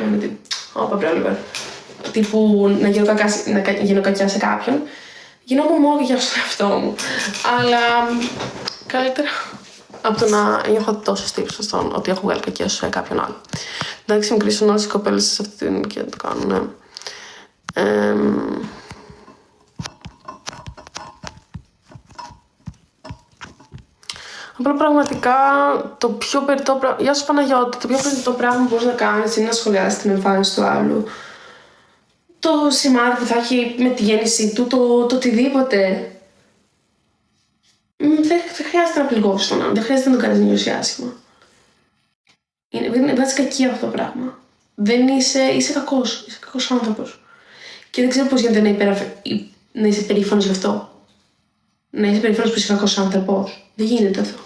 Είναι ότι, όπα μπρε, τύπου να γίνω κακιά σε κάποιον. Γινόμουν μόνο για στον εαυτό μου. Αλλά καλύτερα από το να έχω τόσο στήψη στον ότι έχω βγάλει κακιά σε κάποιον άλλο. Εντάξει, με κρίσουν όλες οι κοπέλες σε αυτή την ηλικία να το κάνουν, ναι. Απλά πραγματικά το πιο περιττό πράγμα. Γεια σου Παναγιώτη, το πιο περιττό πράγμα που μπορείς να κάνεις είναι να σχολιάσεις την εμφάνιση του άλλου. Το σημάδι που θα έχει με τη γέννησή του, το οτιδήποτε. Δεν χρειάζεται να πληγώσεις τον άλλον, δεν χρειάζεται να τον κάνεις να νιώσει άσχημα. Βάζεις κακία αυτό το πράγμα. Δεν είσαι κακός, είσαι κακός άνθρωπος. Και δεν ξέρω πώς γίνεται να είσαι περήφανος γι' αυτό. Να είσαι περήφανος που είσαι κακός άνθρωπος. Δεν γίνεται αυτό.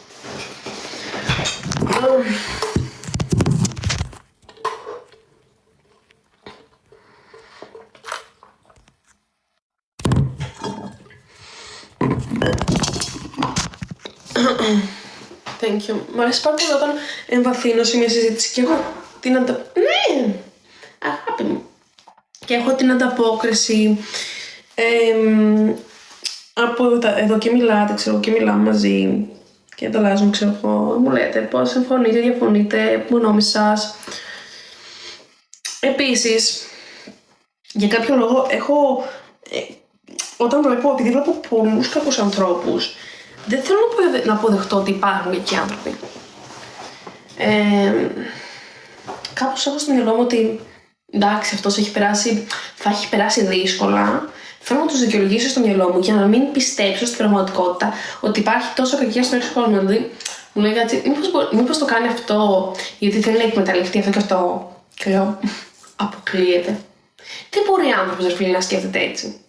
Thank you. Μ' αρέσει πάρα πολύ όταν εμβαθύνω σε μια συζήτηση και έχω την Ναι! Αγάπη μου. Και έχω την ανταπόκριση από εδώ και μιλάτε, ξέρω, και μιλάμε μαζί και ανταλλάζουμε, ξέρω εγώ, μου λέτε πώς συμφωνείτε, διαφωνείτε, που γνώμη σας. Επίσης, για κάποιο λόγο έχω, επειδή βλέπω πολλούς κακούς ανθρώπους, δεν θέλω να αποδεχτώ ότι υπάρχουν κακοί άνθρωποι. Κάπως έχω στο μυαλό μου ότι εντάξει, αυτός θα έχει περάσει δύσκολα. Θέλω να τους δικαιολογήσω στο μυαλό μου για να μην πιστέψω στην πραγματικότητα ότι υπάρχει τόσο κακία στον έξω κόσμο. Δηλαδή, μου λέει κάτι, μήπως το κάνει αυτό γιατί θέλει να εκμεταλλευτεί αυτό και αυτό. Και λέω, αποκλείεται. Δεν μπορεί άνθρωπος να σκέφτεται έτσι.